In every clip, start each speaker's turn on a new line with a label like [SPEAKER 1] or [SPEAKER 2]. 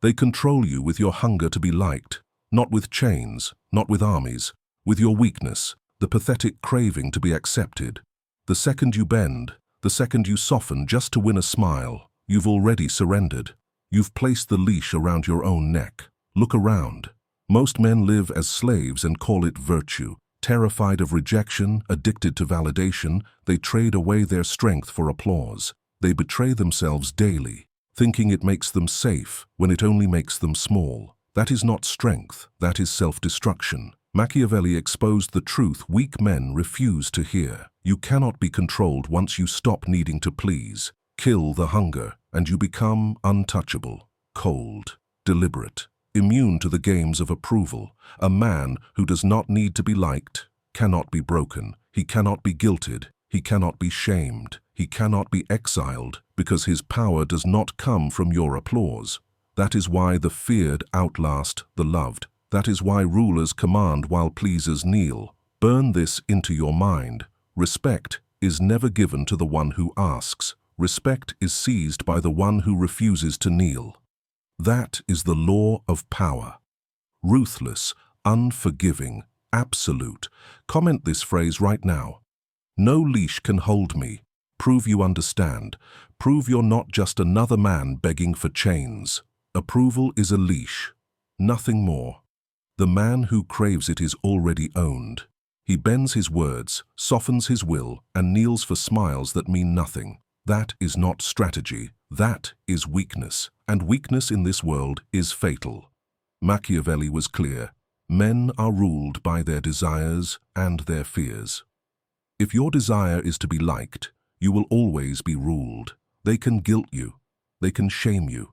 [SPEAKER 1] They control you with your hunger to be liked, not with chains, not with armies, with your weakness, the pathetic craving to be accepted. The second you bend, the second you soften just to win a smile, you've already surrendered. You've placed the leash around your own neck. Look around. Most men live as slaves and call it virtue. Terrified of rejection, addicted to validation, they trade away their strength for applause. They betray themselves daily, thinking it makes them safe when it only makes them small. That is not strength, that is self-destruction. Machiavelli exposed the truth weak men refuse to hear. You cannot be controlled once you stop needing to please. Kill the hunger, and you become untouchable, cold, deliberate, immune to the games of approval. A man who does not need to be liked cannot be broken. He cannot be guilted. He cannot be shamed. He cannot be exiled because his power does not come from your applause. That is why the feared outlast the loved. That is why rulers command while pleasers kneel. Burn this into your mind. Respect is never given to the one who asks. Respect is seized by the one who refuses to kneel. That is the law of power. Ruthless, unforgiving, absolute. Comment this phrase right now. No leash can hold me. Prove you understand. Prove you're not just another man begging for chains. Approval is a leash, nothing more. The man who craves it is already owned. He bends his words, softens his will, and kneels for smiles that mean nothing. That is not strategy. That is weakness. And weakness in this world is fatal. Machiavelli was clear. Men are ruled by their desires and their fears. If your desire is to be liked, you will always be ruled. They can guilt you. They can shame you.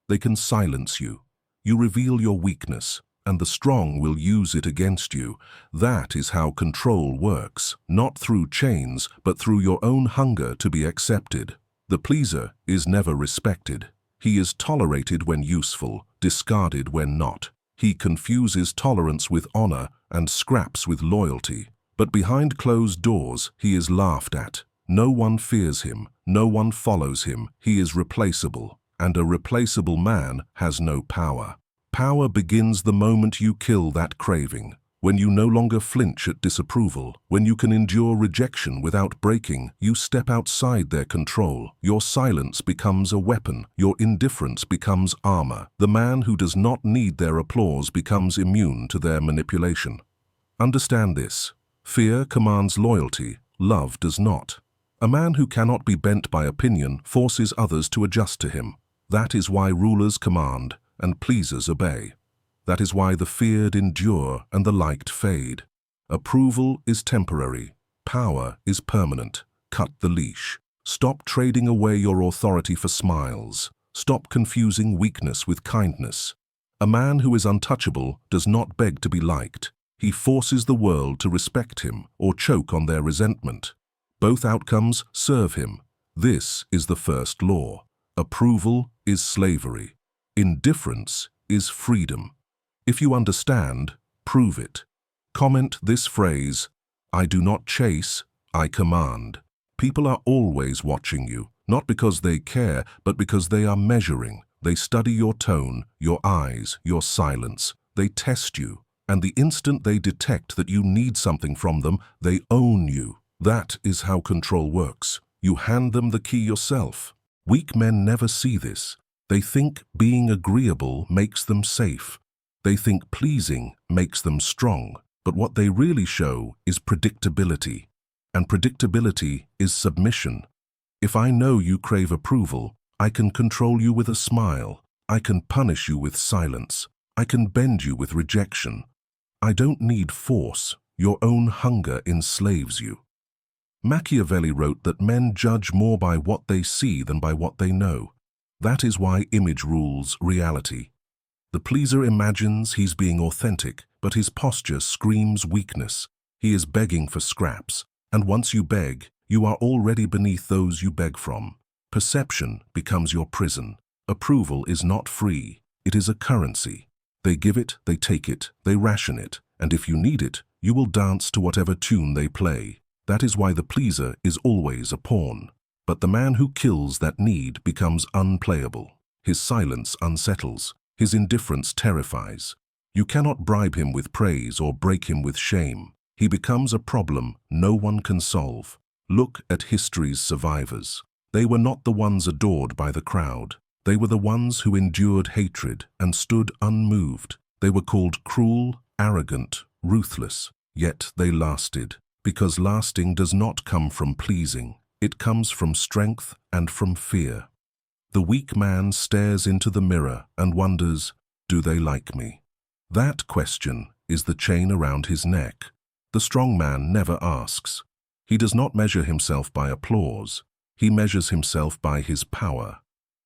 [SPEAKER 1] They can silence you. You reveal your weakness, and the strong will use it against you. That is how control works, not through chains, but through your own hunger to be accepted. The pleaser is never respected. He is tolerated when useful, discarded when not. He confuses tolerance with honor and scraps with loyalty. But behind closed doors, he is laughed at. No one fears him. No one follows him. He is replaceable. And a replaceable man has no power. Power begins the moment you kill that craving, when you no longer flinch at disapproval, when you can endure rejection without breaking. You step outside their control. Your silence becomes a weapon. Your indifference becomes armor. The man who does not need their applause becomes immune to their manipulation. Understand this. Fear commands loyalty. Love does not. A man who cannot be bent by opinion forces others to adjust to him. That is why rulers command and pleasers obey. That is why the feared endure and the liked fade. Approval is temporary. Power is permanent. Cut the leash. Stop trading away your authority for smiles. Stop confusing weakness with kindness. A man who is untouchable does not beg to be liked. He forces the world to respect him or choke on their resentment. Both outcomes serve him. This is the first law. Approval is slavery. Indifference is freedom. If you understand, prove it. Comment this phrase, I do not chase, I command. People are always watching you, not because they care, but because they are measuring. They study your tone, your eyes, your silence. They test you, and the instant they detect that you need something from them, they own you. That is how control works. You hand them the key yourself. Weak men never see this. They think being agreeable makes them safe. They think pleasing makes them strong. But what they really show is predictability. And predictability is submission. If I know you crave approval, I can control you with a smile. I can punish you with silence. I can bend you with rejection. I don't need force. Your own hunger enslaves you. Machiavelli wrote that men judge more by what they see than by what they know. That is why image rules reality. The pleaser imagines he's being authentic, but his posture screams weakness. He is begging for scraps, and once you beg, you are already beneath those you beg from. Perception becomes your prison. Approval is not free. It is a currency. They give it, they take it, they ration it, and if you need it, you will dance to whatever tune they play. That is why the pleaser is always a pawn. But the man who kills that need becomes unplayable. His silence unsettles. His indifference terrifies. You cannot bribe him with praise or break him with shame. He becomes a problem no one can solve. Look at history's survivors. They were not the ones adored by the crowd. They were the ones who endured hatred and stood unmoved. They were called cruel, arrogant, ruthless, yet they lasted, because lasting does not come from pleasing. It comes from strength and from fear. The weak man stares into the mirror and wonders, do they like me? That question is the chain around his neck. The strong man never asks. He does not measure himself by applause. He measures himself by his power,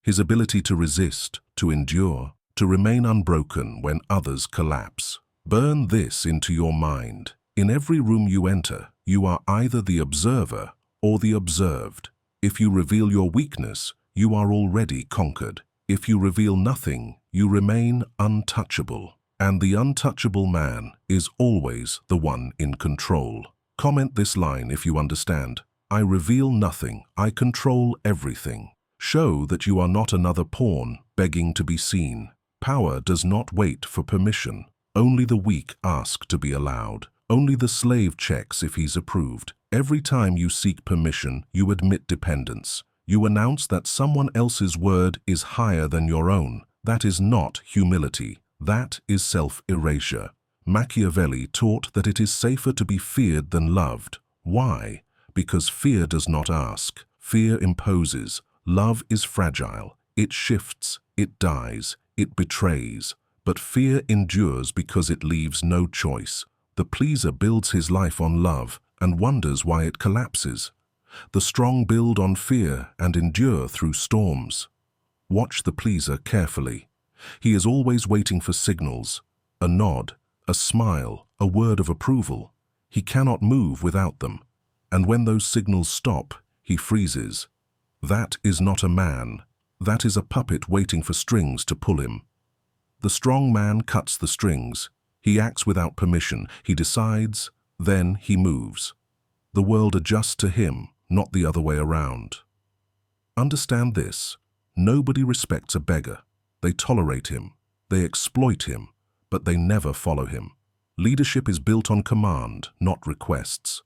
[SPEAKER 1] his ability to resist, to endure, to remain unbroken when others collapse. Burn this into your mind. In every room you enter, you are either the observer or the observed. If you reveal your weakness, you are already conquered. If you reveal nothing, you remain untouchable. And the untouchable man is always the one in control. Comment this line if you understand. I reveal nothing. I control everything. Show that you are not another pawn begging to be seen. Power does not wait for permission. Only the weak ask to be allowed. Only the slave checks if he's approved. Every time you seek permission, you admit dependence. You announce that someone else's word is higher than your own. That is not humility. That is self-erasure. Machiavelli taught that it is safer to be feared than loved. Why? Because fear does not ask. Fear imposes. Love is fragile. It shifts. It dies. It betrays. But fear endures because it leaves no choice. The pleaser builds his life on love and wonders why it collapses. The strong build on fear and endure through storms. Watch the pleaser carefully. He is always waiting for signals, a nod, a smile, a word of approval. He cannot move without them. And when those signals stop, he freezes. That is not a man. That is a puppet waiting for strings to pull him. The strong man cuts the strings. He acts without permission. He decides, then he moves. The world adjusts to him, not the other way around. Understand this. Nobody respects a beggar. They tolerate him. They exploit him, but they never follow him. Leadership is built on command, not requests.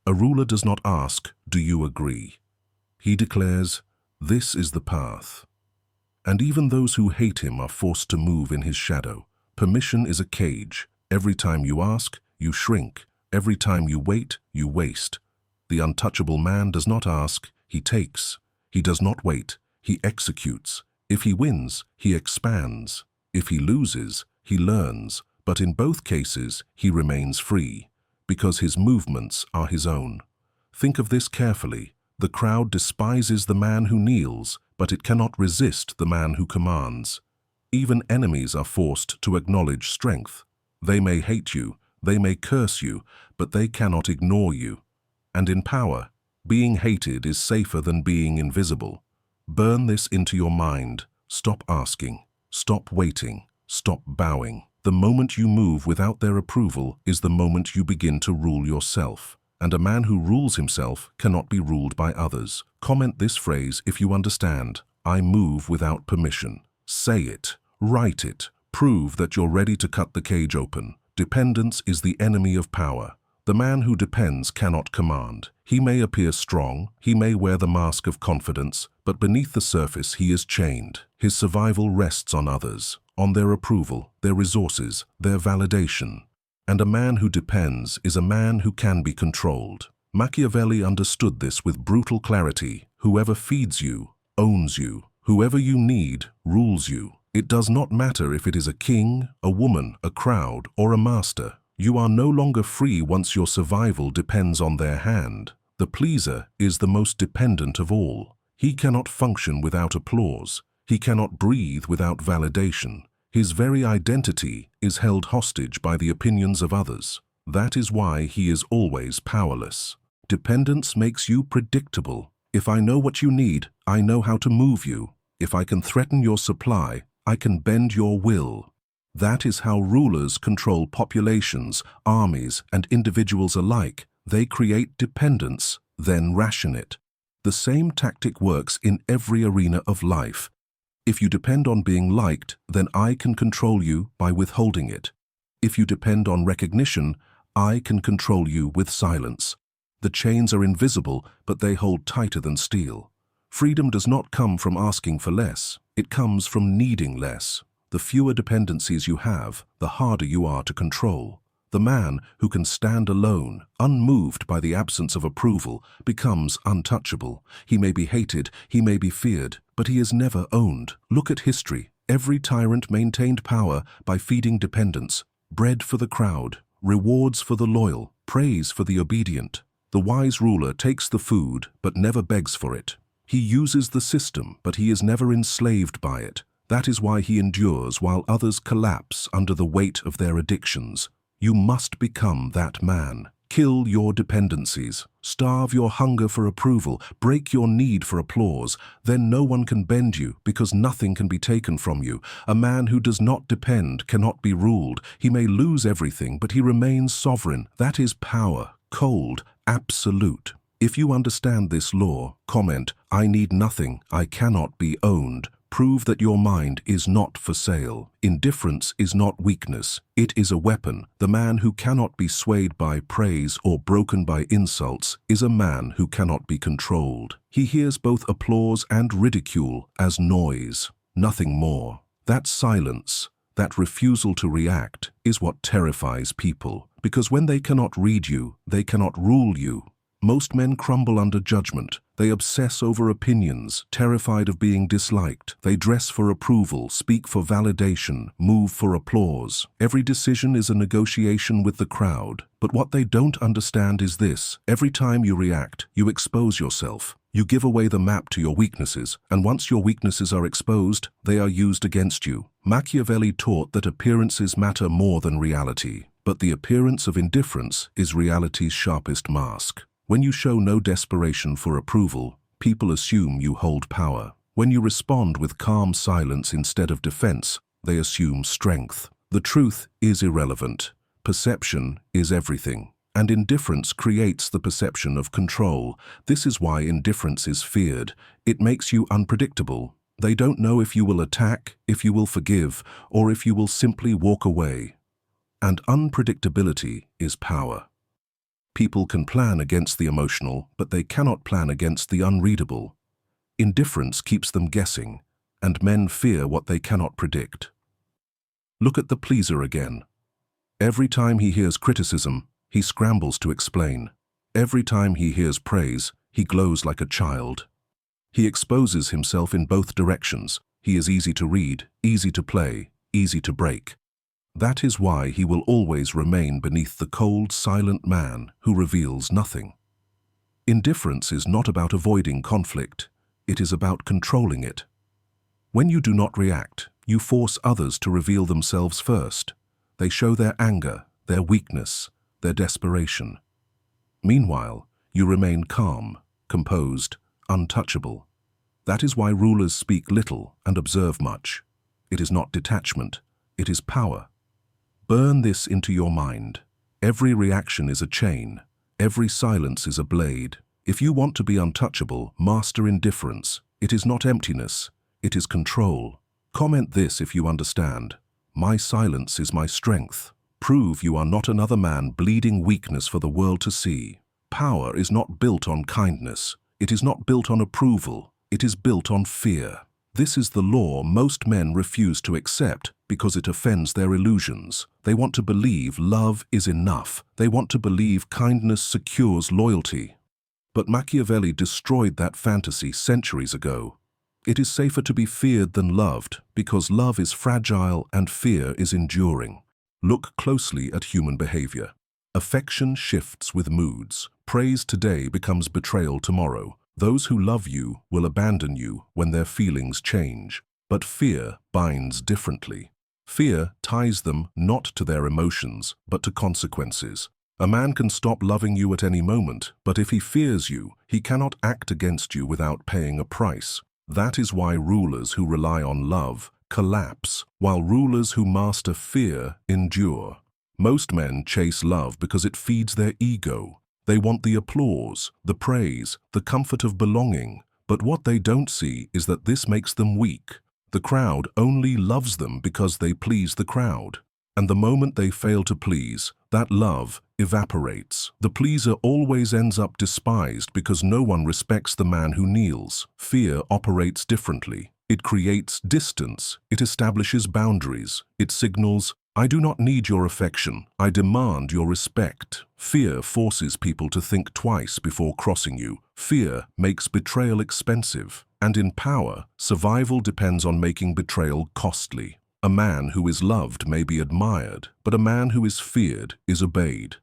[SPEAKER 1] A ruler does not ask, do you agree? He declares, this is the path. And even those who hate him are forced to move in his shadow. Permission is a cage. Every time you ask, you shrink. Every time you wait, you waste. The untouchable man does not ask, he takes. He does not wait, he executes. If he wins, he expands. If he loses, he learns. But in both cases, he remains free, because his movements are his own. Think of this carefully. The crowd despises the man who kneels, but it cannot resist the man who commands. Even enemies are forced to acknowledge strength. They may hate you, they may curse you, but they cannot ignore you. And in power, being hated is safer than being invisible. Burn this into your mind. Stop asking. Stop waiting. Stop bowing. The moment you move without their approval is the moment you begin to rule yourself. And a man who rules himself cannot be ruled by others. Comment this phrase if you understand. I move without permission. Say it. Write it. Prove that you're ready to cut the cage open. Dependence is the enemy of power. The man who depends cannot command. He may appear strong, he may wear the mask of confidence, but beneath the surface he is chained. His survival rests on others, on their approval, their resources, their validation. And a man who depends is a man who can be controlled. Machiavelli understood this with brutal clarity. Whoever feeds you, owns you. Whoever you need, rules you. It does not matter if it is a king, a woman, a crowd, or a master. You are no longer free once your survival depends on their hand. The pleaser is the most dependent of all. He cannot function without applause. He cannot breathe without validation. His very identity is held hostage by the opinions of others. That is why he is always powerless. Dependence makes you predictable. If I know what you need, I know how to move you. If I can threaten your supply, I can bend your will. That is how rulers control populations, armies, and individuals alike. They create dependence, then ration it. The same tactic works in every arena of life. If you depend on being liked, then I can control you by withholding it. If you depend on recognition, I can control you with silence. The chains are invisible, but they hold tighter than steel. Freedom does not come from asking for less. It comes from needing less. The fewer dependencies you have, the harder you are to control. The man who can stand alone, unmoved by the absence of approval, becomes untouchable. He may be hated, he may be feared, but he is never owned. Look at history. Every tyrant maintained power by feeding dependents. Bread for the crowd, rewards for the loyal, praise for the obedient. The wise ruler takes the food, but never begs for it. He uses the system, but he is never enslaved by it. That is why he endures while others collapse under the weight of their addictions. You must become that man. Kill your dependencies. Starve your hunger for approval. Break your need for applause. Then no one can bend you because nothing can be taken from you. A man who does not depend cannot be ruled. He may lose everything, but he remains sovereign. That is power, cold, absolute. If you understand this law, comment, I need nothing, I cannot be owned. Prove that your mind is not for sale. Indifference is not weakness. It is a weapon. The man who cannot be swayed by praise or broken by insults is a man who cannot be controlled. He hears both applause and ridicule as noise, nothing more. That silence, that refusal to react, is what terrifies people. Because when they cannot read you, they cannot rule you. Most men crumble under judgment. They obsess over opinions, terrified of being disliked. They dress for approval, speak for validation, move for applause. Every decision is a negotiation with the crowd. But what they don't understand is this. Every time you react, you expose yourself. You give away the map to your weaknesses, and once your weaknesses are exposed, they are used against you. Machiavelli taught that appearances matter more than reality. But the appearance of indifference is reality's sharpest mask. When you show no desperation for approval, people assume you hold power. When you respond with calm silence instead of defense, they assume strength. The truth is irrelevant. Perception is everything. And indifference creates the perception of control. This is why indifference is feared. It makes you unpredictable. They don't know if you will attack, if you will forgive, or if you will simply walk away. And unpredictability is power. People can plan against the emotional, but they cannot plan against the unreadable. Indifference keeps them guessing, and men fear what they cannot predict. Look at the pleaser again. Every time he hears criticism, he scrambles to explain. Every time he hears praise, he glows like a child. He exposes himself in both directions. He is easy to read, easy to play, easy to break. That is why he will always remain beneath the cold, silent man who reveals nothing. Indifference is not about avoiding conflict. It is about controlling it. When you do not react, you force others to reveal themselves first. They show their anger, their weakness, their desperation. Meanwhile, you remain calm, composed, untouchable. That is why rulers speak little and observe much. It is not detachment, it is power. Burn this into your mind. Every reaction is a chain. Every silence is a blade. If you want to be untouchable, master indifference. It is not emptiness, it is control. Comment this if you understand. My silence is my strength. Prove you are not another man bleeding weakness for the world to see. Power is not built on kindness. It is not built on approval. It is built on fear. This is the law most men refuse to accept because it offends their illusions. They want to believe love is enough. They want to believe kindness secures loyalty. But Machiavelli destroyed that fantasy centuries ago. It is safer to be feared than loved because love is fragile and fear is enduring. Look closely at human behavior. Affection shifts with moods. Praise today becomes betrayal tomorrow. Those who love you will abandon you when their feelings change. But fear binds differently. Fear ties them not to their emotions, but to consequences. A man can stop loving you at any moment, but if he fears you, he cannot act against you without paying a price. That is why rulers who rely on love collapse, while rulers who master fear endure. Most men chase love because it feeds their ego. They want the applause, the praise, the comfort of belonging. But what they don't see is that this makes them weak. The crowd only loves them because they please the crowd. And the moment they fail to please, that love evaporates. The pleaser always ends up despised because no one respects the man who kneels. Fear operates differently. It creates distance. It establishes boundaries. It signals, "I do not need your affection. I demand your respect." Fear forces people to think twice before crossing you. Fear makes betrayal expensive. And in power, survival depends on making betrayal costly. A man who is loved may be admired, but a man who is feared is obeyed.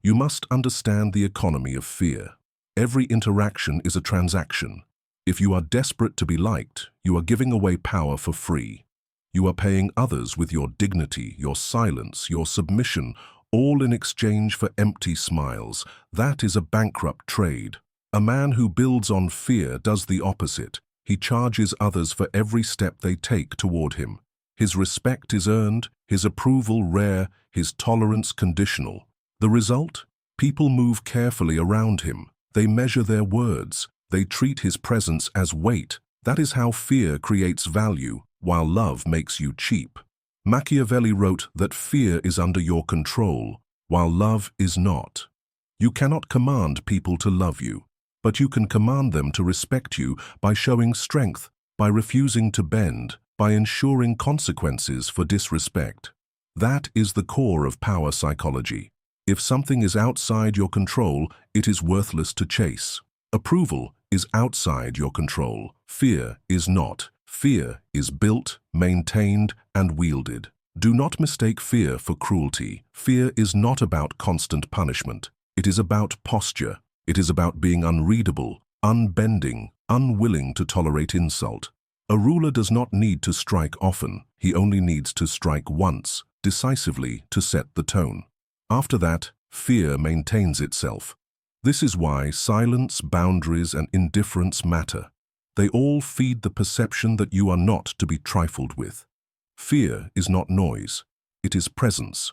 [SPEAKER 1] You must understand the economy of fear. Every interaction is a transaction. If you are desperate to be liked, you are giving away power for free. You are paying others with your dignity, your silence, your submission, all in exchange for empty smiles. That is a bankrupt trade. A man who builds on fear does the opposite. He charges others for every step they take toward him. His respect is earned, his approval rare, his tolerance conditional. The result? People move carefully around him. They measure their words. They treat his presence as weight. That is how fear creates value, while love makes you cheap. Machiavelli wrote that fear is under your control, while love is not. You cannot command people to love you, but you can command them to respect you by showing strength, by refusing to bend, by ensuring consequences for disrespect. That is the core of power psychology. If something is outside your control, it is worthless to chase. Approval is outside your control. Fear is not. Fear is built, maintained, and wielded. Do not mistake fear for cruelty. Fear is not about constant punishment. It is about posture. It is about being unreadable, unbending, unwilling to tolerate insult. A ruler does not need to strike often. He only needs to strike once, decisively, to set the tone. After that, fear maintains itself. This is why silence, boundaries, and indifference matter. They all feed the perception that you are not to be trifled with. Fear is not noise. It is presence.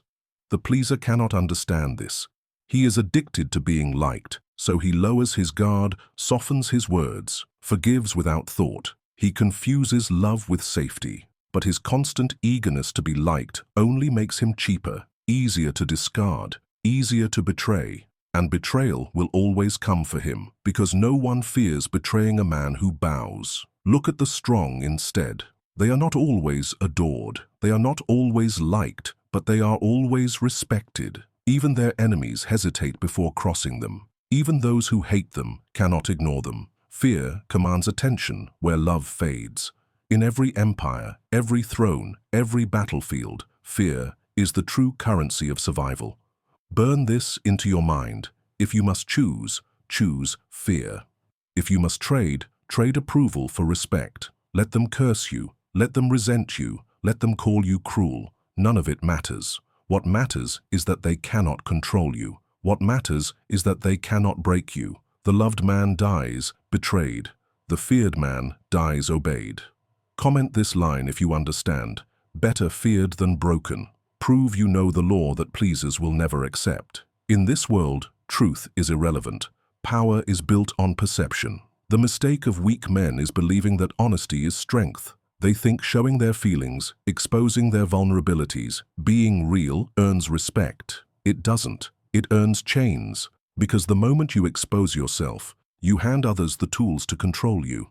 [SPEAKER 1] The pleaser cannot understand this. He is addicted to being liked, so he lowers his guard, softens his words, forgives without thought. He confuses love with safety, but his constant eagerness to be liked only makes him cheaper, easier to discard, easier to betray. And betrayal will always come for him, because no one fears betraying a man who bows. Look at the strong instead. They are not always adored. They are not always liked, but they are always respected. Even their enemies hesitate before crossing them. Even those who hate them cannot ignore them. Fear commands attention where love fades. In every empire, every throne, every battlefield, fear is the true currency of survival. Burn this into your mind. If you must choose, choose fear. If you must trade, trade approval for respect. Let them curse you, let them resent you, let them call you cruel. None of it matters. What matters is that they cannot control you. What matters is that they cannot break you. The loved man dies, betrayed. The feared man dies obeyed. Comment this line if you understand. Better feared than broken. Prove you know the law that pleasers will never accept. In this world, truth is irrelevant. Power is built on perception. The mistake of weak men is believing that honesty is strength. They think showing their feelings, exposing their vulnerabilities, being real earns respect. It doesn't. It earns chains. Because the moment you expose yourself, you hand others the tools to control you.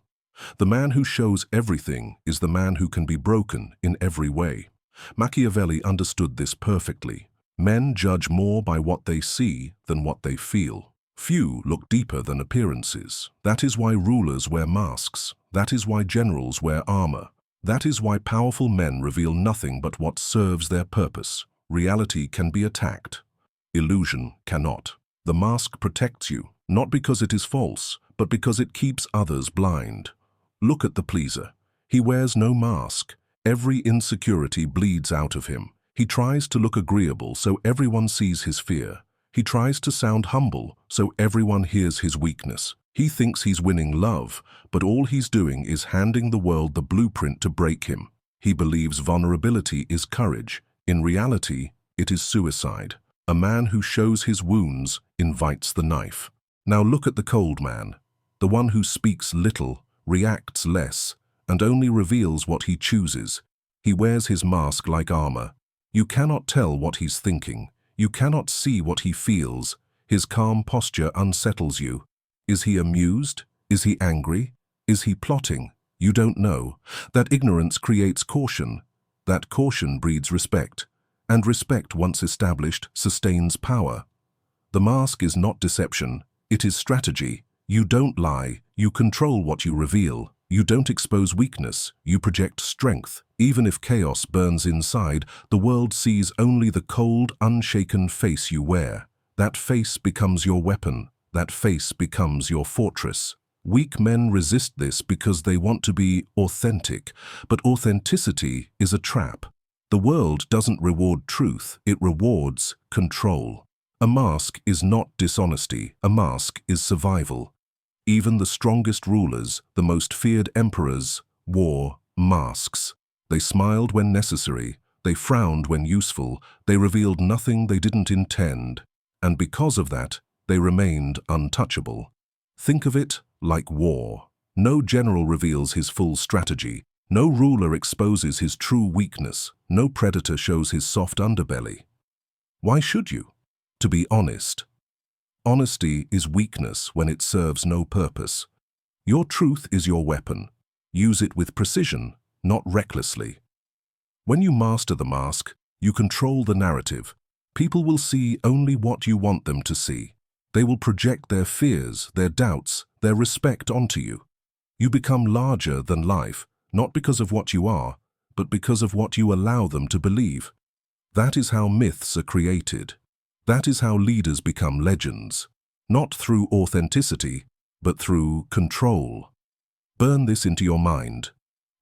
[SPEAKER 1] The man who shows everything is the man who can be broken in every way. Machiavelli understood this perfectly. Men judge more by what they see than what they feel. Few look deeper than appearances. That is why rulers wear masks. That is why generals wear armor. That is why powerful men reveal nothing but what serves their purpose. Reality can be attacked. Illusion cannot. The mask protects you, not because it is false, but because it keeps others blind. Look at the pleaser. He wears no mask. Every insecurity bleeds out of him. He tries to look agreeable so everyone sees his fear. He tries to sound humble so everyone hears his weakness. He thinks he's winning love, but all he's doing is handing the world the blueprint to break him. He believes vulnerability is courage. In reality, it is suicide. A man who shows his wounds invites the knife. Now look at the cold man, the one who speaks little, reacts less, and only reveals what he chooses. He wears his mask like armor. You cannot tell what he's thinking. You cannot see what he feels. His calm posture unsettles you. Is he amused? Is he angry? Is he plotting? You don't know. That ignorance creates caution. That caution breeds respect. And respect, once established, sustains power. The mask is not deception. It is strategy. You don't lie. You control what you reveal. You don't expose weakness. You project strength. Even if chaos burns inside, the world sees only the cold, unshaken face you wear. That face becomes your weapon. That face becomes your fortress. Weak men resist this because they want to be authentic, but authenticity is a trap. The world doesn't reward truth, it rewards control. A mask is not dishonesty, a mask is survival. Even the strongest rulers, the most feared emperors, wore masks. They smiled when necessary, they frowned when useful, they revealed nothing they didn't intend, and because of that, they remained untouchable. Think of it like war. No general reveals his full strategy. No ruler exposes his true weakness. No predator shows his soft underbelly. Why should you? To be honest. Honesty is weakness when it serves no purpose. Your truth is your weapon. Use it with precision, not recklessly. When you master the mask, you control the narrative. People will see only what you want them to see. They will project their fears, their doubts, their respect onto you. You become larger than life, not because of what you are, but because of what you allow them to believe. That is how myths are created. That is how leaders become legends. Not through authenticity, but through control. Burn this into your mind.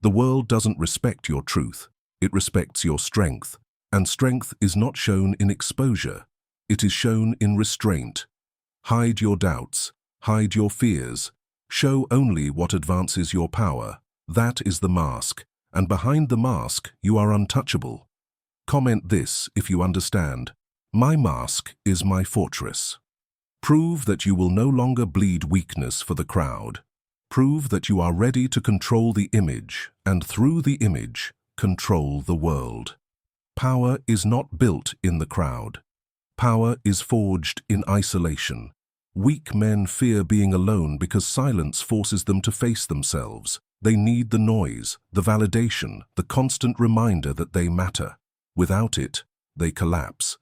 [SPEAKER 1] The world doesn't respect your truth. It respects your strength. And strength is not shown in exposure. It is shown in restraint. Hide your doubts. Hide your fears. Show only what advances your power. That is the mask. And behind the mask, you are untouchable. Comment this if you understand. My mask is my fortress. Prove that you will no longer bleed weakness for the crowd. Prove that you are ready to control the image, and through the image, control the world. Power is not built in the crowd. Power is forged in isolation. Weak men fear being alone because silence forces them to face themselves. They need the noise, the validation, the constant reminder that they matter. Without it, they collapse.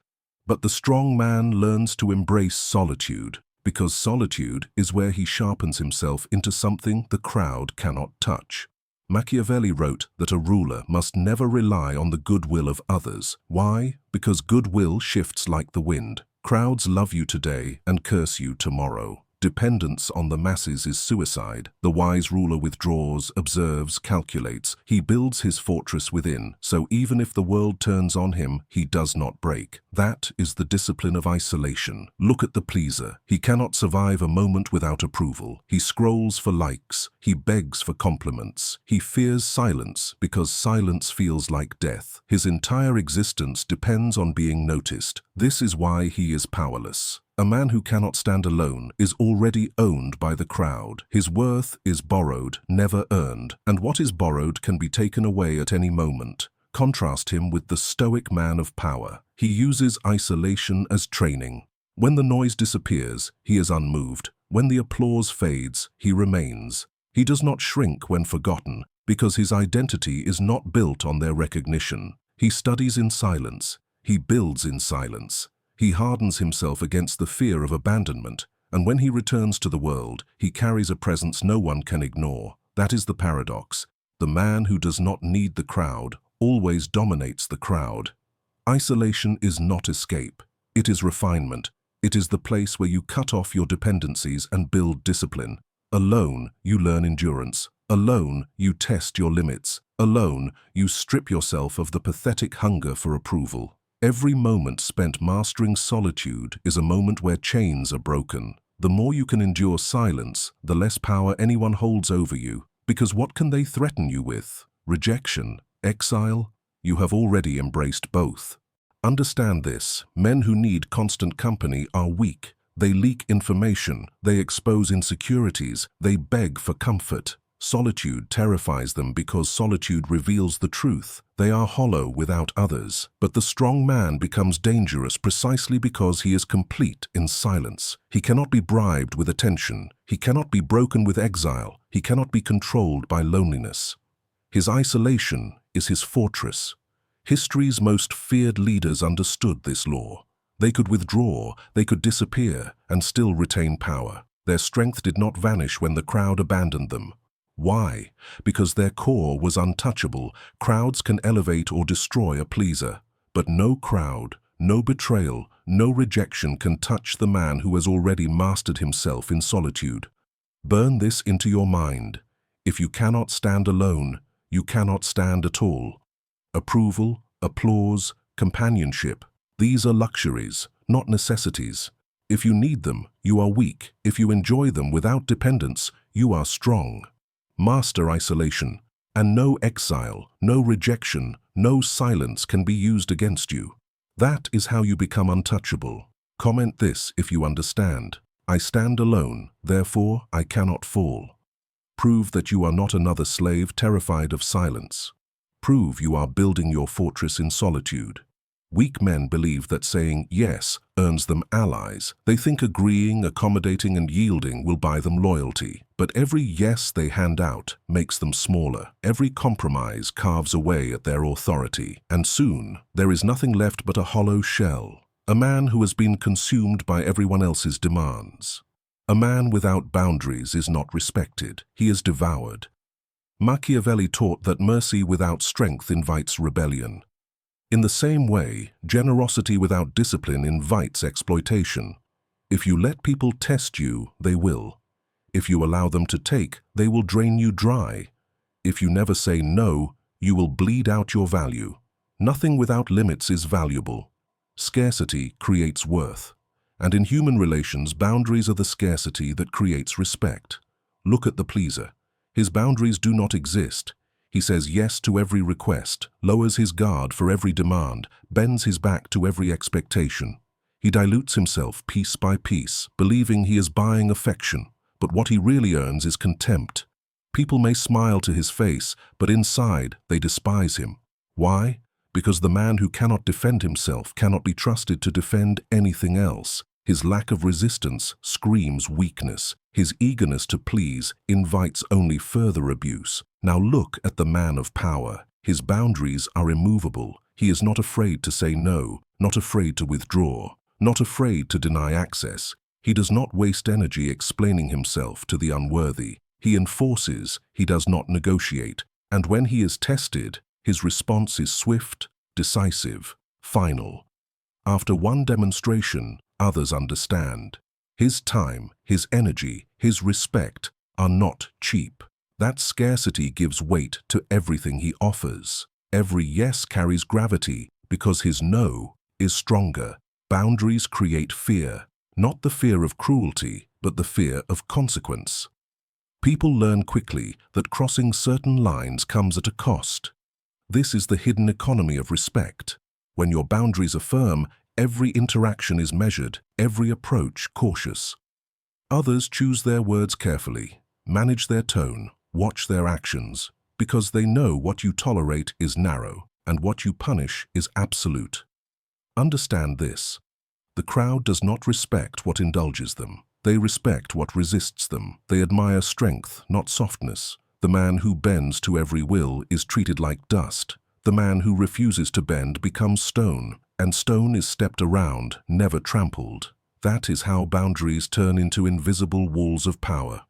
[SPEAKER 1] But the strong man learns to embrace solitude, because solitude is where he sharpens himself into something the crowd cannot touch. Machiavelli wrote that a ruler must never rely on the goodwill of others. Why? Because goodwill shifts like the wind. Crowds love you today and curse you tomorrow. Dependence on the masses is suicide. The wise ruler withdraws, observes, calculates. He builds his fortress within, so even if the world turns on him, he does not break. That is the discipline of isolation. Look at the pleaser. He cannot survive a moment without approval. He scrolls for likes. He begs for compliments. He fears silence because silence feels like death. His entire existence depends on being noticed. This is why he is powerless. A man who cannot stand alone is already owned by the crowd. His worth is borrowed, never earned, and what is borrowed can be taken away at any moment. Contrast him with the stoic man of power. He uses isolation as training. When the noise disappears, he is unmoved. When the applause fades, he remains. He does not shrink when forgotten, because his identity is not built on their recognition. He studies in silence. He builds in silence. He hardens himself against the fear of abandonment, and when he returns to the world, he carries a presence no one can ignore. That is the paradox. The man who does not need the crowd always dominates the crowd. Isolation is not escape. It is refinement. It is the place where you cut off your dependencies and build discipline. Alone, you learn endurance. Alone, you test your limits. Alone, you strip yourself of the pathetic hunger for approval. Every moment spent mastering solitude is a moment where chains are broken. The more you can endure silence, the less power anyone holds over you, because what can they threaten you with? Rejection? Exile? You have already embraced both. Understand this: men who need constant company are weak. They leak information, they expose insecurities, they beg for comfort. Solitude terrifies them because solitude reveals the truth. They are hollow without others. But the strong man becomes dangerous precisely because he is complete in silence. He cannot be bribed with attention. He cannot be broken with exile. He cannot be controlled by loneliness. His isolation is his fortress. History's most feared leaders understood this law. They could withdraw, they could disappear, and still retain power. Their strength did not vanish when the crowd abandoned them. Why? Because their core was untouchable. Crowds can elevate or destroy a pleaser, but no crowd, no betrayal, no rejection can touch the man who has already mastered himself in solitude. Burn this into your mind. If you cannot stand alone, you cannot stand at all. Approval, applause, companionship, these are luxuries, not necessities. If you need them, you are weak. If you enjoy them without dependence, you are strong. Master isolation, and no exile, no rejection, no silence can be used against you. That is how you become untouchable. Comment this if you understand. I stand alone, therefore I cannot fall. Prove that you are not another slave terrified of silence. Prove you are building your fortress in solitude. Weak men believe that saying yes earns them allies. They think agreeing, accommodating, and yielding will buy them loyalty. But every yes they hand out makes them smaller. Every compromise carves away at their authority. And soon, there is nothing left but a hollow shell. A man who has been consumed by everyone else's demands. A man without boundaries is not respected. He is devoured. Machiavelli taught that mercy without strength invites rebellion. In the same way, generosity without discipline invites exploitation. If you let people test you, they will. If you allow them to take, they will drain you dry. If you never say no, you will bleed out your value. Nothing without limits is valuable. Scarcity creates worth. And in human relations, boundaries are the scarcity that creates respect. Look at the pleaser. His boundaries do not exist. He says yes to every request, lowers his guard for every demand, bends his back to every expectation. He dilutes himself piece by piece, believing he is buying affection, but what he really earns is contempt. People may smile to his face, but inside they despise him. Why? Because the man who cannot defend himself cannot be trusted to defend anything else. His lack of resistance screams weakness. His eagerness to please invites only further abuse. Now look at the man of power. His boundaries are immovable. He is not afraid to say no, not afraid to withdraw, not afraid to deny access. He does not waste energy explaining himself to the unworthy. He enforces, he does not negotiate. And when he is tested, his response is swift, decisive, final. After one demonstration, others understand. His time, his energy, his respect are not cheap. That scarcity gives weight to everything he offers. Every yes carries gravity because his no is stronger. Boundaries create fear, not the fear of cruelty, but the fear of consequence. People learn quickly that crossing certain lines comes at a cost. This is the hidden economy of respect. When your boundaries are firm, every interaction is measured, every approach cautious. Others choose their words carefully, manage their tone, watch their actions, because they know what you tolerate is narrow and what you punish is absolute. Understand this. The crowd does not respect what indulges them. They respect what resists them. They admire strength, not softness. The man who bends to every will is treated like dust. The man who refuses to bend becomes stone, and stone is stepped around, never trampled. That is how boundaries turn into invisible walls of power.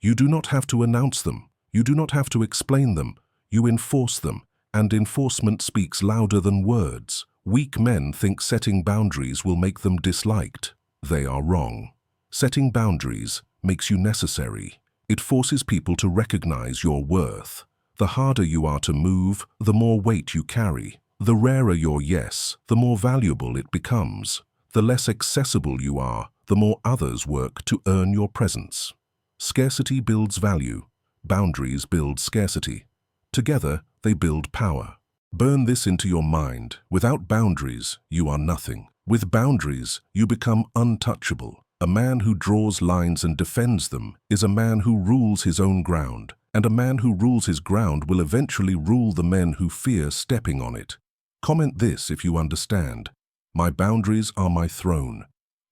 [SPEAKER 1] You do not have to announce them. You do not have to explain them. You enforce them, and enforcement speaks louder than words. Weak men think setting boundaries will make them disliked. They are wrong. Setting boundaries makes you necessary. It forces people to recognize your worth. The harder you are to move, the more weight you carry. The rarer your yes, the more valuable it becomes. The less accessible you are, the more others work to earn your presence. Scarcity builds value. Boundaries build scarcity. Together, they build power. Burn this into your mind. Without boundaries, you are nothing. With boundaries, you become untouchable. A man who draws lines and defends them is a man who rules his own ground. and a man who rules his ground will eventually rule the men who fear stepping on it. Comment this if you understand. My boundaries are my throne.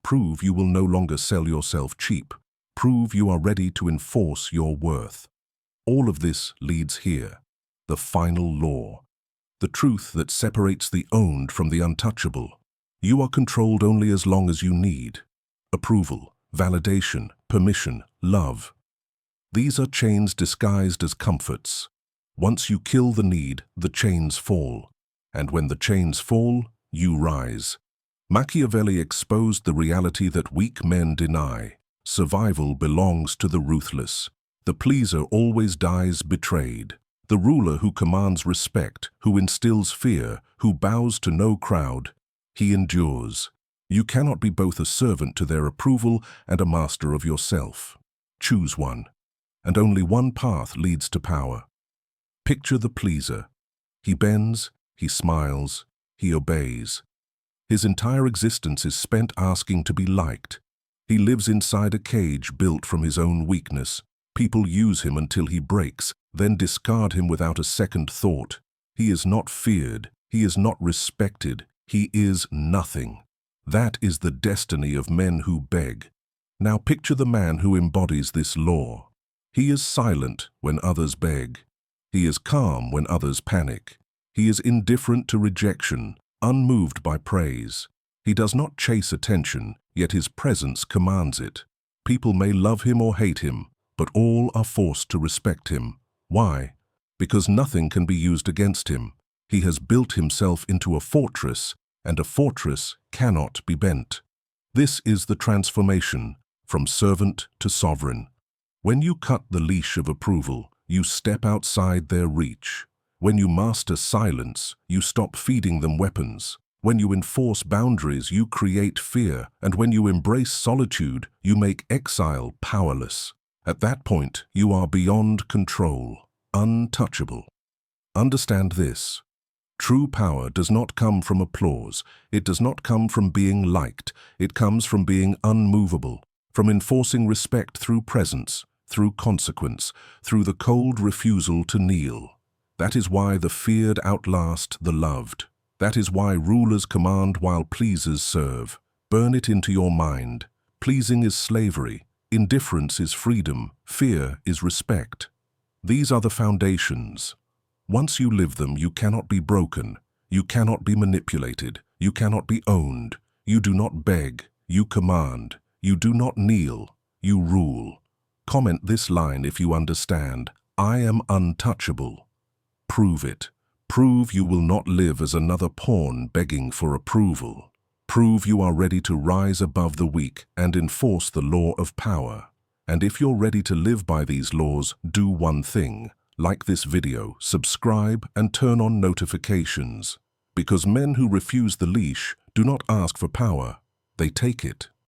[SPEAKER 1] Prove you will no longer sell yourself cheap. Prove you are ready to enforce your worth. All of this leads here. The final law. The truth that separates the owned from the untouchable. You are controlled only as long as you need. Approval, validation, permission, love. These are chains disguised as comforts. Once you kill the need, the chains fall. And when the chains fall, you rise. Machiavelli exposed the reality that weak men deny. Survival belongs to the ruthless. The pleaser always dies betrayed. The ruler who commands respect, who instills fear, who bows to no crowd, he endures. You cannot be both a servant to their approval and a master of yourself. Choose one. And only one path leads to power. Picture the pleaser. He bends, he smiles, he obeys. His entire existence is spent asking to be liked. He lives inside a cage built from his own weakness. People use him until he breaks, then discard him without a second thought. He is not feared, he is not respected, he is nothing. That is the destiny of men who beg. Now picture the man who embodies this law. He is silent when others beg. He is calm when others panic. He is indifferent to rejection, unmoved by praise. He does not chase attention, yet his presence commands it. People may love him or hate him, but all are forced to respect him. Why? Because nothing can be used against him. He has built himself into a fortress, and a fortress cannot be bent. This is the transformation, from servant to sovereign. When you cut the leash of approval, you step outside their reach. When you master silence, you stop feeding them weapons. When you enforce boundaries, you create fear, and when you embrace solitude, you make exile powerless. At that point, you are beyond control, untouchable. Understand this. True power does not come from applause. It does not come from being liked. It comes from being unmovable, from enforcing respect through presence, through consequence, through the cold refusal to kneel. That is why the feared outlast the loved. That is why rulers command while pleasers serve. Burn it into your mind. Pleasing is slavery. Indifference is freedom. Fear is respect. These are the foundations. Once you live them, you cannot be broken. You cannot be manipulated. You cannot be owned. You do not beg. You command. You do not kneel. You rule. Comment this line if you understand. I am untouchable. Prove it. Prove you will not live as another pawn begging for approval. Prove you are ready to rise above the weak and enforce the law of power. And if you're ready to live by these laws, do one thing. Like this video, subscribe, and turn on notifications. Because men who refuse the leash do not ask for power, they take it.